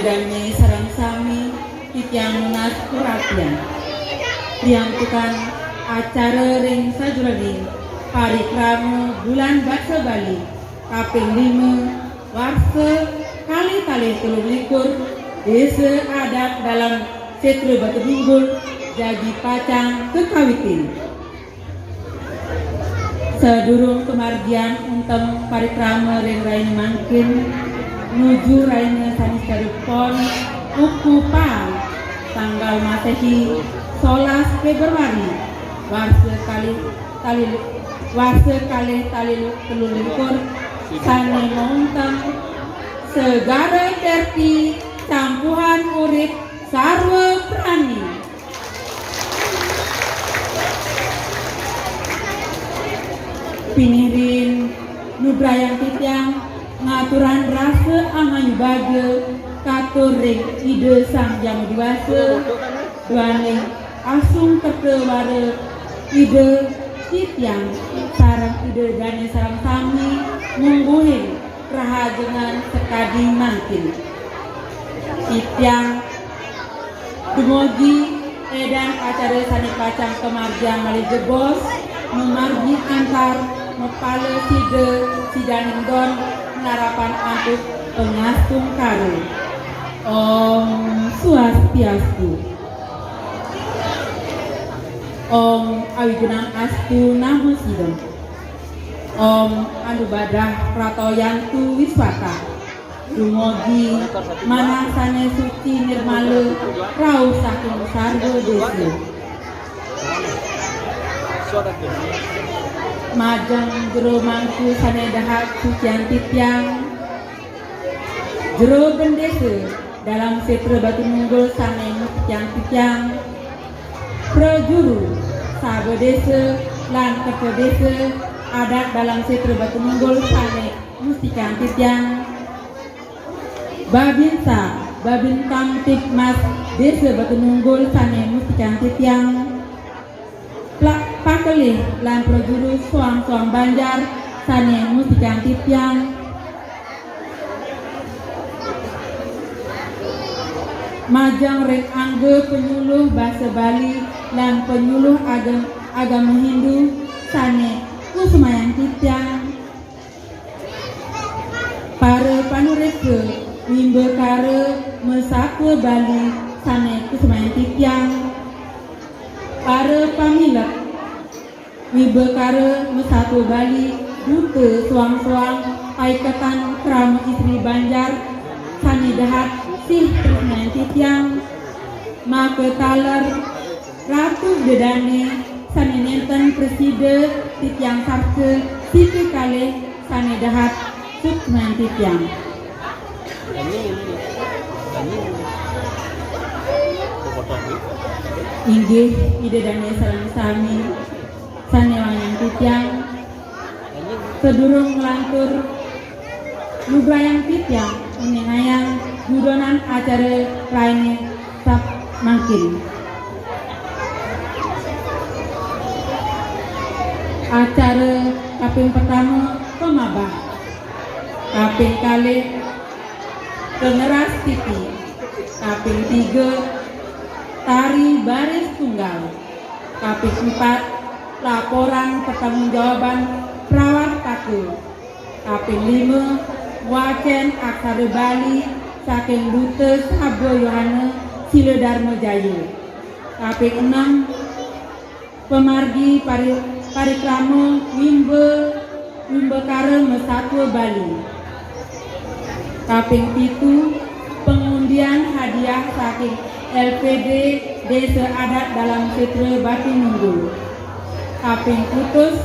dani sareng sami titiang nunas perhatian diantukan acara ring sajroning parikrama bulan Basa Bali kaping 5 warsa kali 23 desa adat dalam Setra Batu Tunggul jadi pacang kekawitin. Sedurung kemargian untem parikrama ring raine mangkin nuju raine sanis kadepon ukupan tanggal Masehi 11 Februari warsa kali 23 sane monten segara terti campuhan urip sarwa prani. Pinirin nubrayang titiang ngaturan rasa amanyu baga katur ring ide sang jam diwasa duane asung terkewara ide titiang sarang ide dane sarang sami mungguhin rahajengan sekadi mangkin titiang dumogi edan acara sani pacang kemargian mali jebos memargi antar mepale sidaning don ngarapan antuk pengastung karu. Om Swastiastu. Om Awigunang Astu Namo Sidam. Om Anubadah Pratoyantu Wiswata. Dumogi manangsane suci nirmala rauh saking sarwa desa. Majang jero mangku sane dahat sucian titiang jero bendesa dalam Setra Batu Tunggul sane titiang prajuru sabe desa lan ketua desa adat dalam Setra Batu Tunggul sane mustikan titiang babin kamtipmas desa Batu Tunggul sane mustikan titiang pakelih lan prajuru suang Banjar sane mustikan titiang majang ring angge penyuluh bahasa Bali lan penyuluh agama Hindu sane kusumayan titiang para panureke wimbekara mesaka Bali sane kusumayan titiang para pamilak Wibekara Mesatu Bali Duta suang-suang Paikatan Krama Istri Banjar Sani Dahat Sih Trisnan Titiang Maketaler Ratu Dedane Sani Nenten Preside Titiang Sarce Siti Kale Sani Dahat Sukman Titiang Inggih ide dane sareng sami sane wayang titiang sedurung ngelantur nubrayang titiang menengayang gudonan acara lainnya sak mangkin acara kaping pertama pemabah kaping kali pengeras titi kaping 3 tari baris tunggal kaping 4 laporan pertanggungjawaban perawat taku kaping 5 wacen aksara Bali saking Duta Sabo Yohana Sila Dharma Jaya kaping 6 pemargi parikrama Wimbekara Mesatwa Bali kaping 7 pengundian hadiah saking LPD Desa Adat dalam Setra Batu Tunggul kaping putus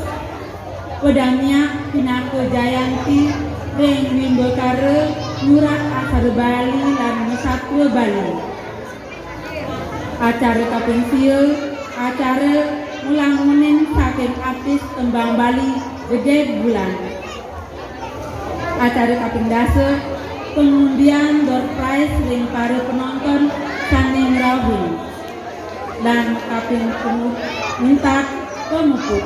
pedangnya Pinaka Jayanti ring Wimbekara Nyurat Aksara Bali lan Mesatwa Bali acara kaping sieu acara ulang muning saking artis tembang Bali Gede Bulan acara kaping dasa pengundian door prize ring para penonton sane ngrawuh dan kaping minta pemukul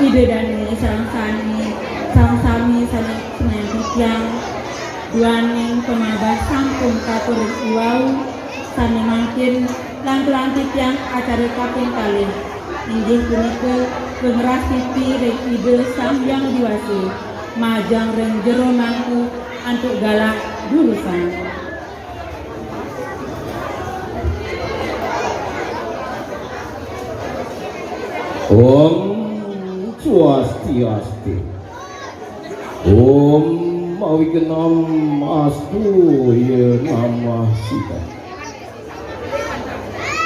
ide dan sarang sani Senayan Titiang duaning pemabas sampun katurut iwau sami mangkin lan titiang acara kaping kalih inggih punika generasi ring ide Sang Hyang Diwasi majang ring jero mangku antuk galak jurusan. Om Swastiastu. Om Awikenam Astu Ya Namah Shivaya.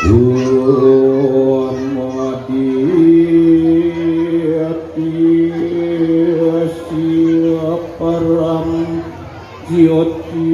Om Adiyati Siaparam Jyoti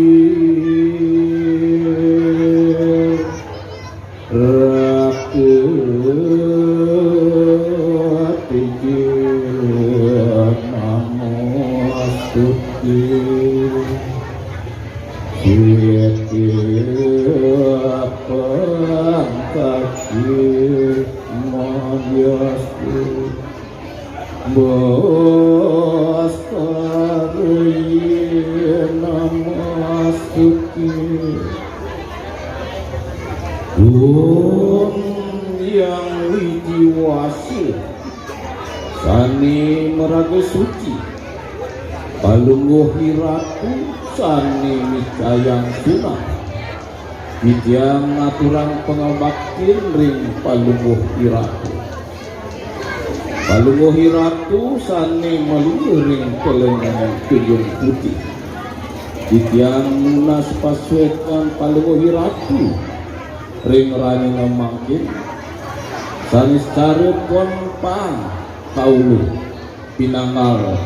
Yang widiwasi sani meraga suci palungguh hiratu sani micayang sunah Widyang aturang pengabaktin ring palungguh hiratu. Palungguh hiratu sani malungguh ring pelengan tuyung putih. Widyang munas paswetan palungguh hiratu ring rani namangkin sanis cara konpang kaulu pinanggal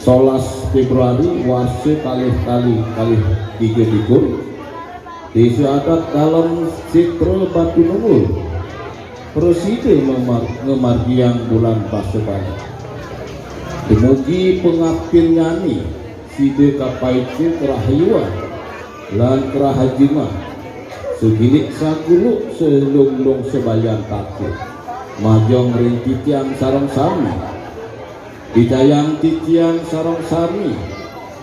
11 Februari warse kalih 33 desa adat dalam Sitra Batu Nungul presiden ngemargiang bulan Paseban demugi pengabdin nyani side kapaite kerahayuan lan kerahajima segilik saguluk selunglung sebayan kaki majong ring titiang sarang sami dicayang titiang sarang sami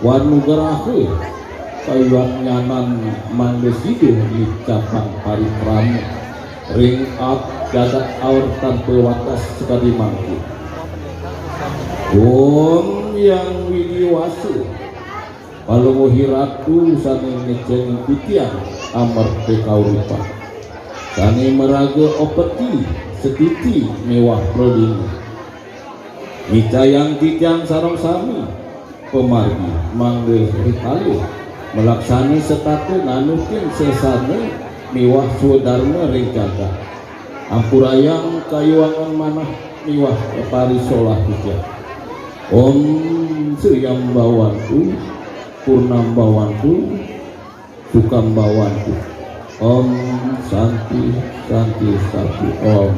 warnu gerahe kayuan nyanan manggesidu di cabang parikrama ring up jagat aur tanpa watas sekali mangki. Om yang widiwasi palungguh hiratu sani ngeceng titiang amar pekauripa sani meraga opeti setiti mewah prodini micayang titiang sarang sami pemargi manggil rikali melaksani setatu nanukin sesane mewah sudarma ringkaga ampurayang kayuangan manah mewah parisolah hijab. Om Suyam Bawantu Purnam Bawantu Sukam Bawantu Om Santi Santi Santi Om.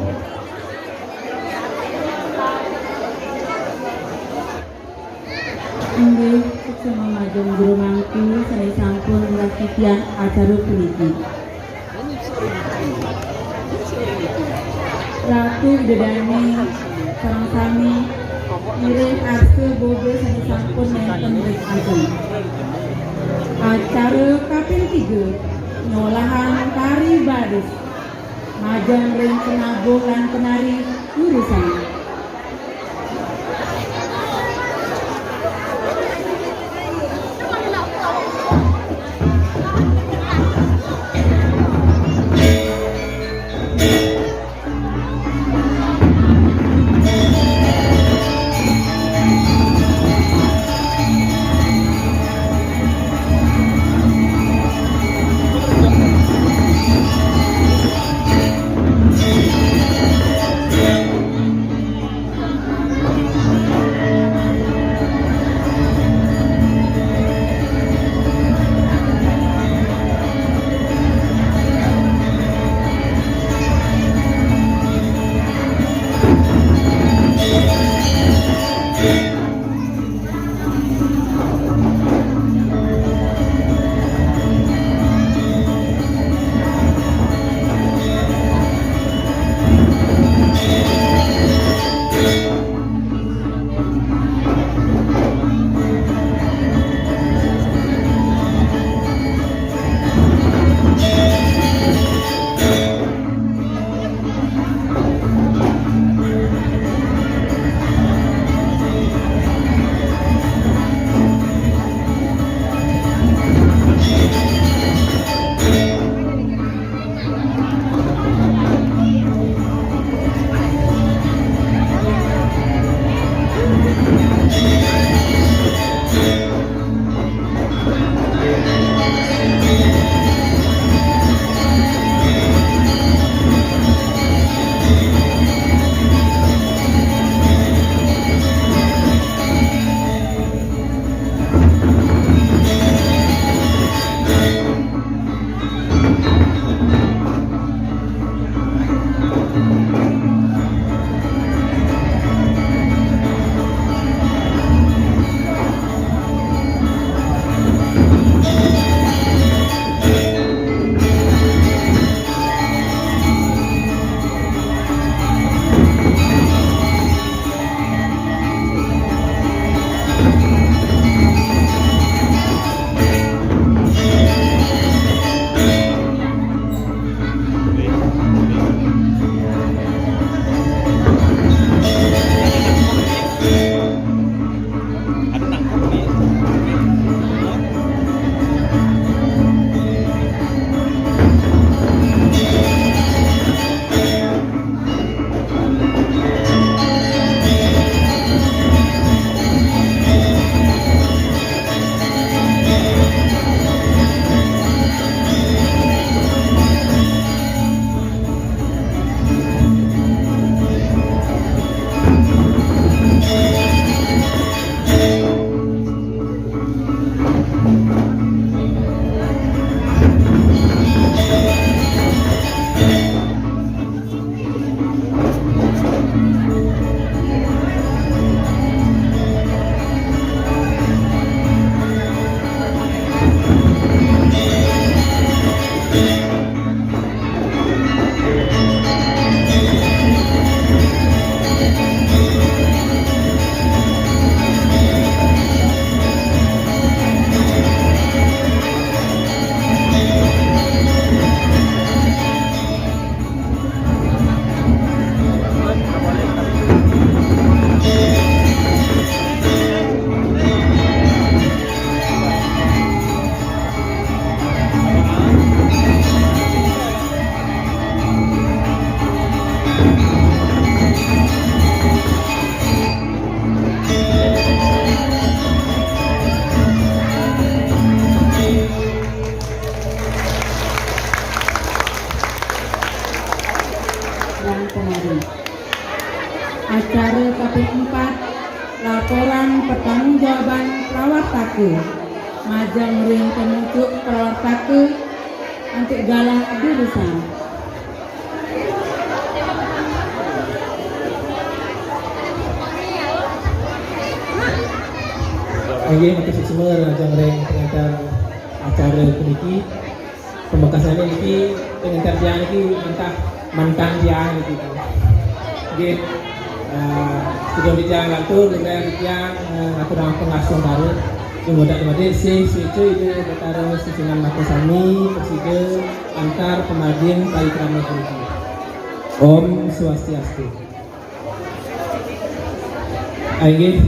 Inggih sesama majeng jero mangku saya sampun ngrakitian acara puniki. Ratu Bidadari sareng sami iring arse boga saya sampun nenten ring ajeng. Acara kaping 3 nyolahan tari baris majeng ring penabuh lan penari urusan. dan pemari. Acara KP4 laporan pertanggungjawaban pelawat take majang ring penutup pelawat take untuk Galang Abdul Rusan. Oke, makasih semua ajang ring pengantar acara ini. Pembekasannya ini pengantar dia ini mantan dia ini. Oke, sebelum dia lantur dengan dia aturan pengasuhan baru. Kemudian sesuatu itu antara susunan Makasami Presiden antar pemadin parikrama ini. Om Swastiastu. Ayo.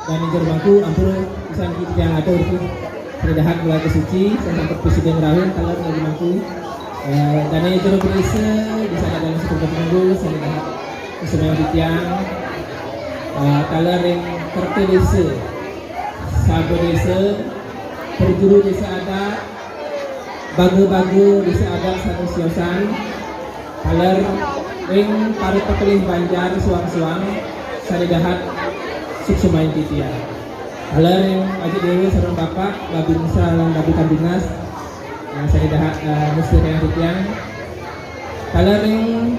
Dan yang terbangku ampun bisa kita yang ada itu terdahat mulai ke suci sampai presiden Rahul kalau lagi mampu dan yang terbiasa di sana dalam satu minggu saya dapat kesenangan tiang kalau yang tertelesa sahabat desa perjuru desa adat bagu-bagu desa adat satu siosan kalau yang para pepilih Banjar suang-suang saya dapat sukses titia. Halar yang aji dewi sarang bapak, babi nusa dan babi kambinas. Yang saya dah mesti yang titiang. Halar yang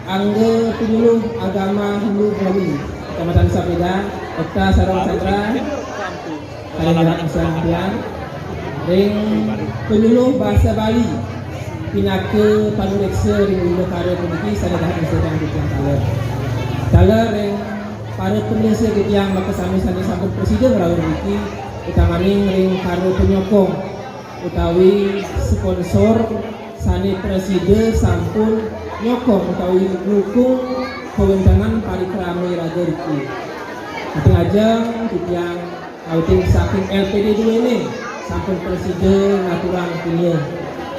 angga penyuluh agama Hindu Bali, Kecamatan Sapeda, Kota Sarang Chandra. Saya dah nusa tiang. Yang penyuluh bahasa Bali, Pinaka Panureksa di Negara Peniki, saya dah nusa yang titiang halar. Halar yang para penelitian yang Makasami sani sambut presiden Rahul Wiki utamani ring karo penyokong utawi sponsor sani presiden sampun nyokong utawi dukung kewenangan parikrama Raja Wiki. Nanti aja yang outing saking LPD 2 ini sampun presiden naturang punya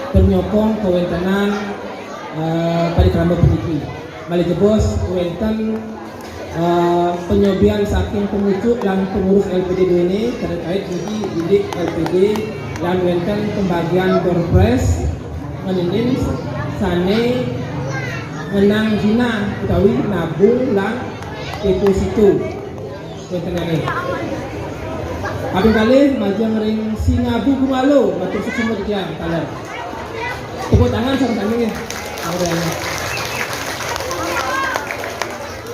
penyokong kewenangan parikrama Wiki. Balik bos kewenangan penyobian saking pengucuk dan pengurus LPD ini terkait didik LPD dan wenten pembagian doorpress meninin sane menang zina utawi nabung lan deposito wenten ini. Abang kali majang ring Singabu Kumalo matur susumo tiang kaler. Tepuk tangan sama tangannya.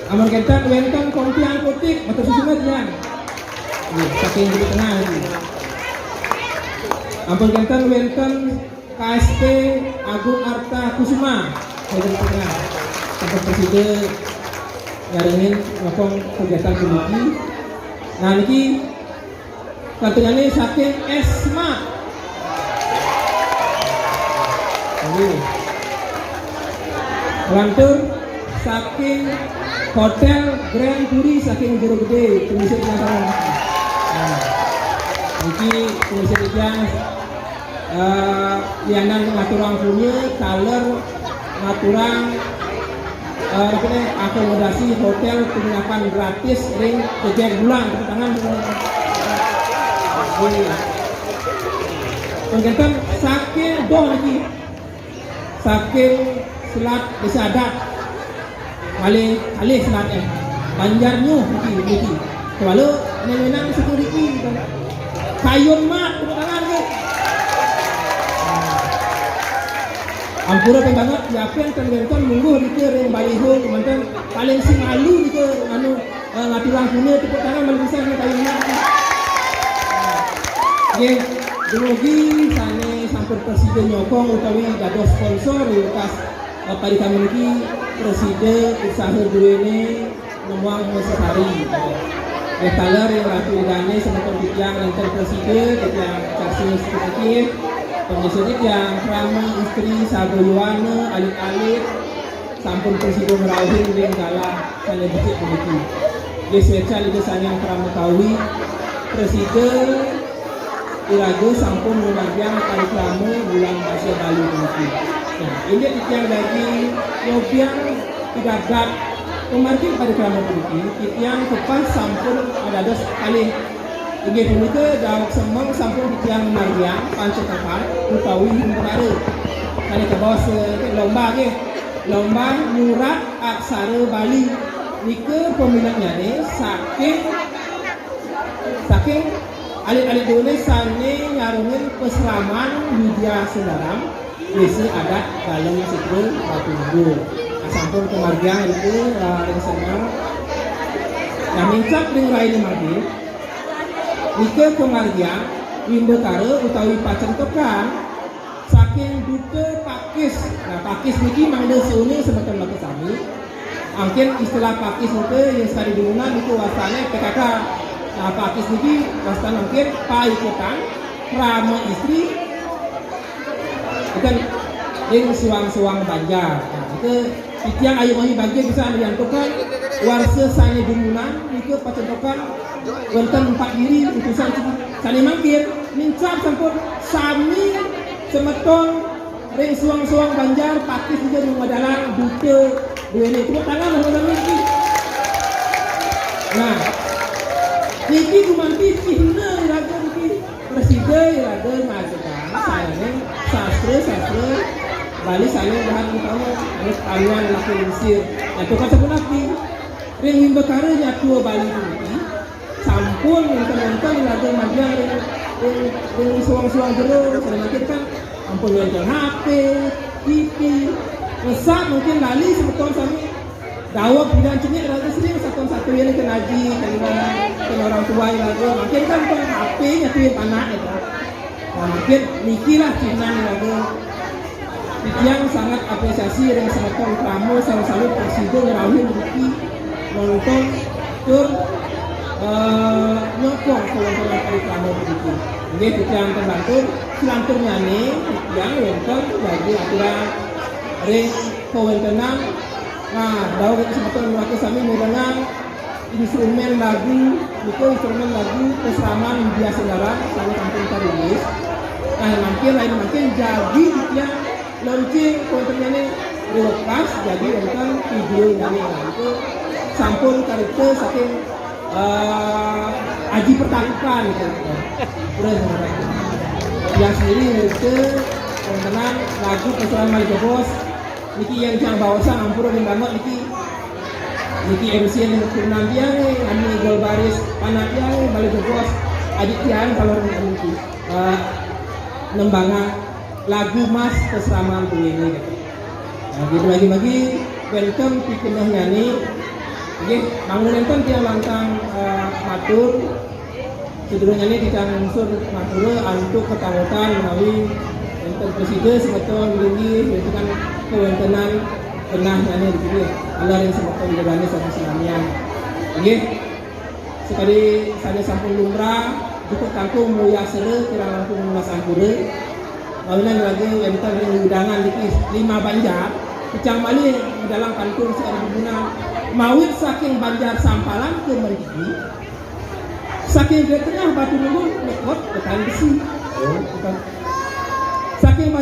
Amal kita wenten kompi angkutik matur susumat ya. Saking di tengah ini. Amal kita wenten KSP Agung Arta Kusuma di tengah. Sampai presiden ngarengin ngopong kegiatan pendidik. Nah ini katanya saking Esma. Ini lantur saking Hotel Grand Puri saking Jero Gede pemisah penasaran. Nah, ini pemisah yang lianan ngaturang punya taler ngaturang akomodasi hotel penginapan gratis ring kejar bulan tepuk tangan penggantian saking doh lagi saking selat desa adat kali selatnya Banjarnya Niki kalau menang security kayun mat tepuk tangan ke ampura banget yakin kan munggu di yang baliho mantan paling sing alu di anu ngatulang punya tepuk tangan malah bisa kayun mat ye demogi sane sampur presiden nyokong utawi dados sponsor lukas pada kami ini presiden usaha duene nemuang sehari. Taler yang ratu idane semacam yang nanti presiden yang kasih sedikit penyesuaian yang krama istri sagoyuana alit-alit sampun presiden merauhin dengan galah sana bukit begitu. Dia swecah itu sana krama kawi presiden irago sampun membagian parikrama bulan Asia Bali begitu. Nah, ini yang lagi yobian tidak gat pemarkin pada kerana politik yang tepat sampun ada sekali ini pemerintah dalam semang sampun yang Mariam pancetakan utawi baru kali ke bawah lomba ke lomba nyurat aksara Bali nike peminatnya nih saking alit-alit dulu sane nyarungin peseraman Widya Sendaram desa adat dalam Sitro Batu Nunggu. Nah, sampun kemargian itu rencana nah mincak dengan raine margi nike kemargian wimbekare utawi pacentokan saking duke pakis. Nah pakis niki mangde seuni sebetulnya laku sami. Mungkin istilah pakis itu yang sekali digunakan itu wasane PKK. Nah pakis niki wasana mungkin paikutan rama istri bukan yang suang-suang Banjar. Nah itu yang ayu mahi bagi bisa diantukan warsa sane dumunan itu pacentokan wonten 4 diri utusan sane mangkir mincap sampun sami semeton ring suang-suang Banjar pakis juga di Madalang dute dua ini tepuk tangan teman-teman niki. Nah niki gumanti cihna iraga niki presiden iraga ngajakan sayane sastra Bali saya bahan utama harus kalian laki Mesir yang tukar sebenarnya ring himbekare nyatua Bali niki sampun nonton iraga majang ring suang-suang jero sedangkan kan ampun nonton HP, TV, besar mungkin lali sebetulnya kami dawab bidang cengik raga sering satu-satu yang kena haji kena orang tua yang raga mungkin kan bukan HP nyatuin anak itu. Nah mungkin nikilah Cina raga yang sangat apresiasi dengan sebetulnya kamu selalu presiden Rahim Ruki nonton tur nyokong kawan-kawan kali kamu begitu. Jadi yang terbantu selanturnya nih yang nonton bagi aturan ring kawan-kawan. Nah, dalam kesempatan waktu kami mendengar instrumen lagu keseraman Widya Sendaram sama tampil tarulis. Nah, makin jadi yang launching kontennya ini dilepas jadi tentang video ini itu sampul karakter saking aji pertarukan gitu. Terus yang sendiri itu kontenan lagu keseraman Malika Bos. Niki yang jangan bawasan ampura di banget niki MC yang turnan dia nih kami gol baris panak dia nih balik ke bos adik tian kalau niki nembangan lagu mas keseraman tuh ini nah gitu lagi welcome pikinah nyanyi oke bangun nonton tiang lantang matur sedurungnya ini kita unsur matur untuk ketanggutan melalui untuk presiden sebetulnya begini itu kan kewentenan benah nyanyi di sini Allah yang sebetulnya dijalani satu selamian oke sekali saya sampun lumrah cukup tangkung mulia sere kira langkung mas ampure lalunan lagi yang kita beri undangan di 5 Banjar Kecang Bali dalam kantun sekali diguna mawit saking Banjar Sampalan ke Merigi saking di tengah Batu Nunggu nekot ke Tan Besi saking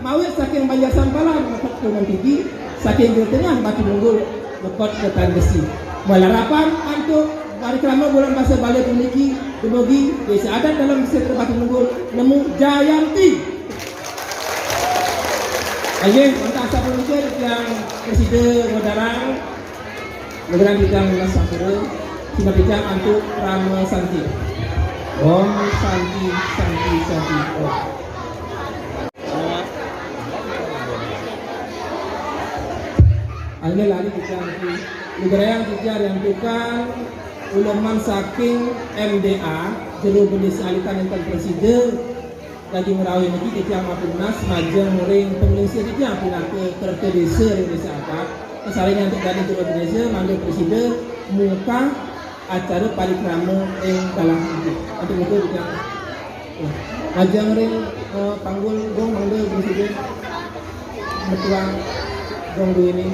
mawit saking Banjar Sampalan nekot ke Merigi saking di tengah Batu Nunggu nekot ke Tan Besi melarapan untuk hari kelama bulan bahasa Bali memiliki dimogi desa adat dalam desa Batu Nunggu nemu Jayanti. Ayo, untuk asal penulis yang presiden Modarang, negara bidang Mas Sampura, cuma bidang untuk Rama Santi. Om Santi. Oh. Ini lari kita negara yang kejar yang bukan ulaman saking MDA, jero benis alitan yang presiden. Lagi merawat lagi kita mapunas majang ring pengungsi kita pindah ke kereta desa di desa apa kesaringan untuk dari turun desa manggil presiden muka acara parikrama yang dalam itu untuk itu kita majang ring panggul gong manggil presiden bertuang gong ini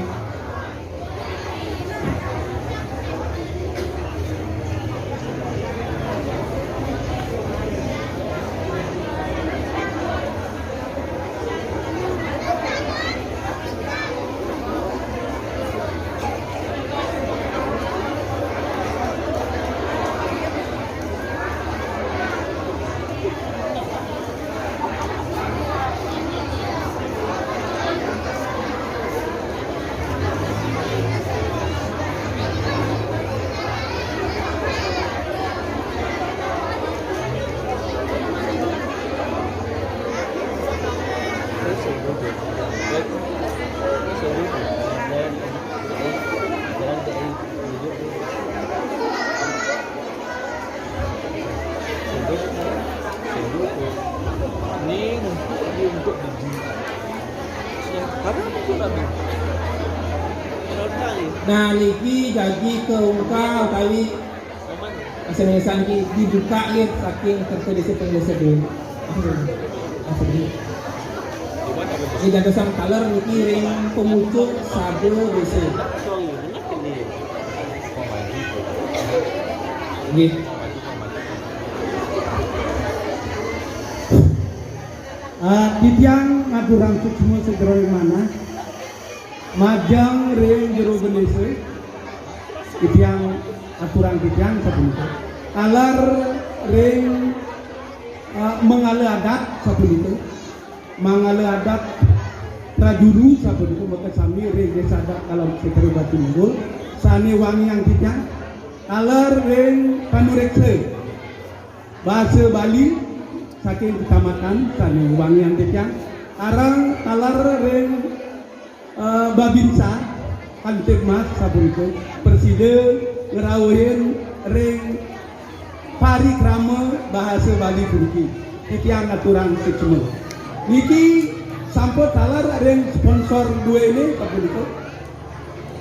Nah, lagi jadi keungka utawi asenesan dibuka lihat saking tertulis pengusaha dulu. Ini dantosan color niki ring pemucuk sabo desa. Nggih. Titiang ngaturang semua segera mana majang ring jero gendese titiang aturan titiang sapuniko alar ring mengale adat sapuniko mangale adat prajuru sapuniko maka sami ring desa adat dalam segera batu munggul sani wangi yang titiang alar ring panurekse bahasa Bali saking kecamatan sani wangian titiang arang talar ring babinsa kantik mas sabunku presiden ngerawuhin ring parikrama bahasa Bali Turki titiang aturan semua niki sampun talar ring sponsor dua ini sabunku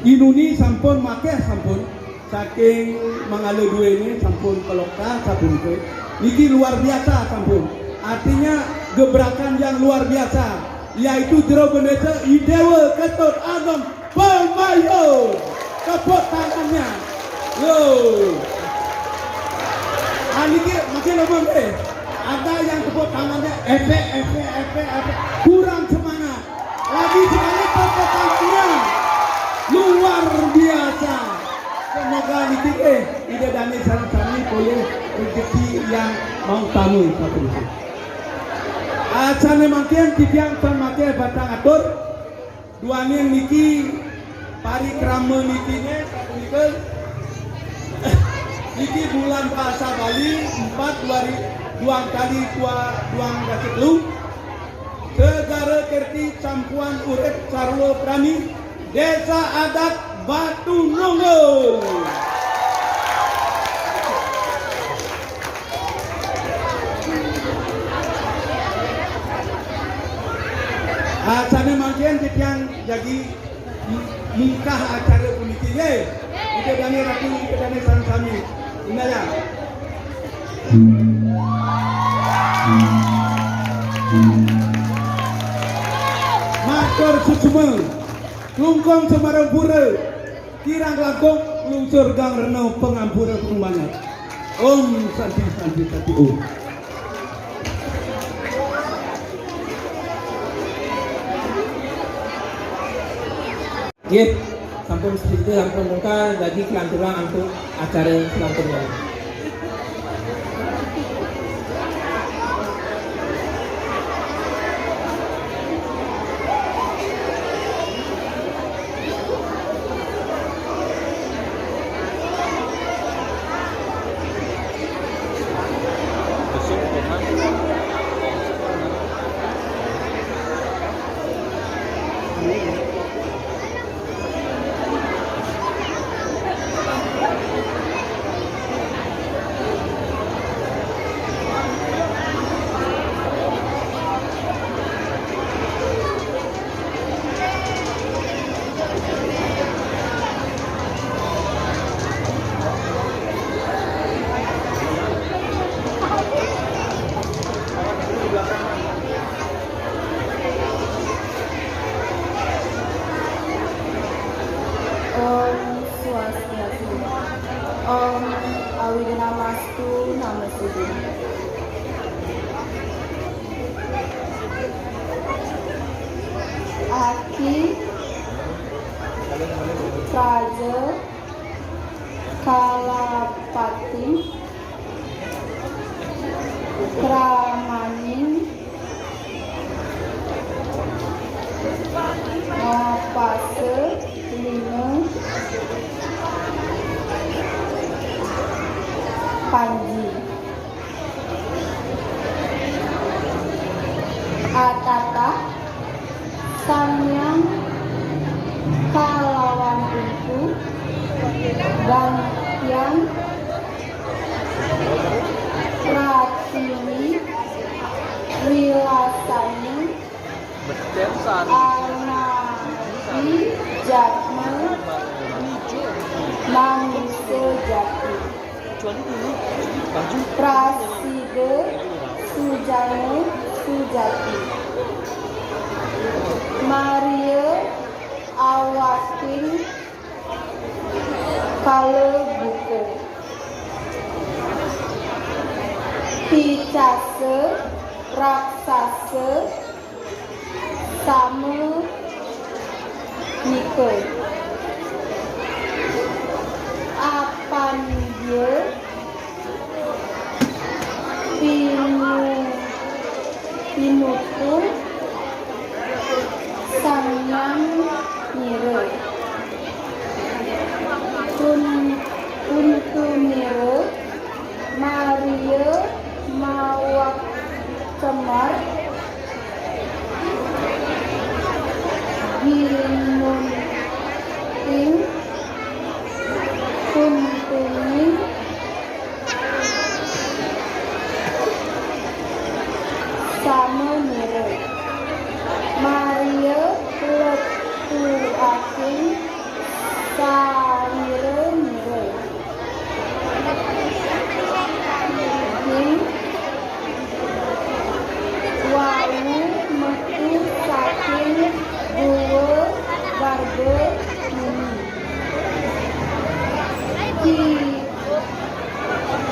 inuni sampun make sampun saking mengalir dua ini sampun pelokta sabunku niki luar biasa sampun artinya gebrakan yang luar biasa yaitu jero gendesa Idewa Ketut Ageng Pemayo tepuk tangannya yo niki makin lomong ada yang tepuk tangannya efek kurang semangat lagi sekali tepuk tangannya luar biasa. Semoga niki ide dani sarang-sarang boleh rezeki yang mau tamu satu itu. Asane makin titiang pemakai batang atur dua niki parikrama nikine satu itu niki bulan puasa Bali 4 dua kali duang gasik lu segara kerti campuan urip sarwa prani desa adat Batu Nunggal. Sana mangkian titiang jadi mungkah acara politik itu dani rapi itu dani sami inaya matur sucuma lungkong semarang pura kirang langkung lungsur gang renau pengampura pengembangan om santi om. Nggih, sampun sedikit sampun muka jadi kelanturan untuk acara selanjutnya. Om Awidnamastu Namastuti. Aki Raja Kalapati Kramaning Mapase Lima Panji Atata Samyang Kalawan itu dan yang Pratiwi Wilasani Anadi Jatma manusia jati. Prasida Sujana Sujati. Maria Awakin Kala Buka. Picasa Raksasa Sama Nika. Apanya Pinutul Sangyang Nira. Kuntu Nira Maria Mawak Cemar Ginunting Kuntuning Sama Nira. Maria Letuaking Sahira Nira. Wawu metu saking dua warga bumi.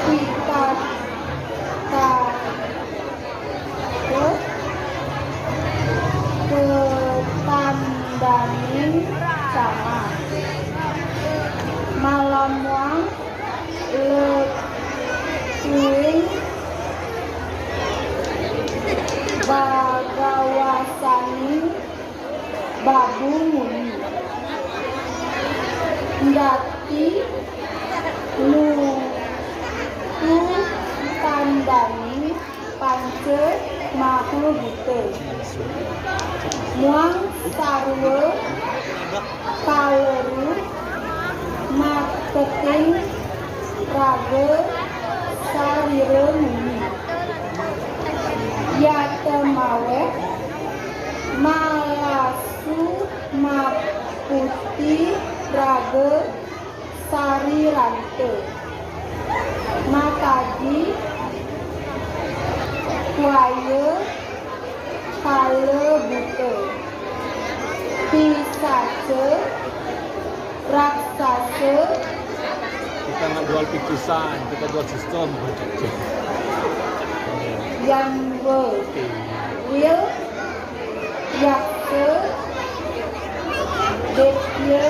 Kita ketandaning sama malam wang letuing bagawasani babu muni ndati nutu tandani panca mahu buta muang sarwa kaleru marketing raga sarira muni yata mawe malasu maputi raga sarirante makaji kuaya kala buta pisaca raksasa. Kita nggak jual pikisan, kita jual sistem. Yang will yaksa detya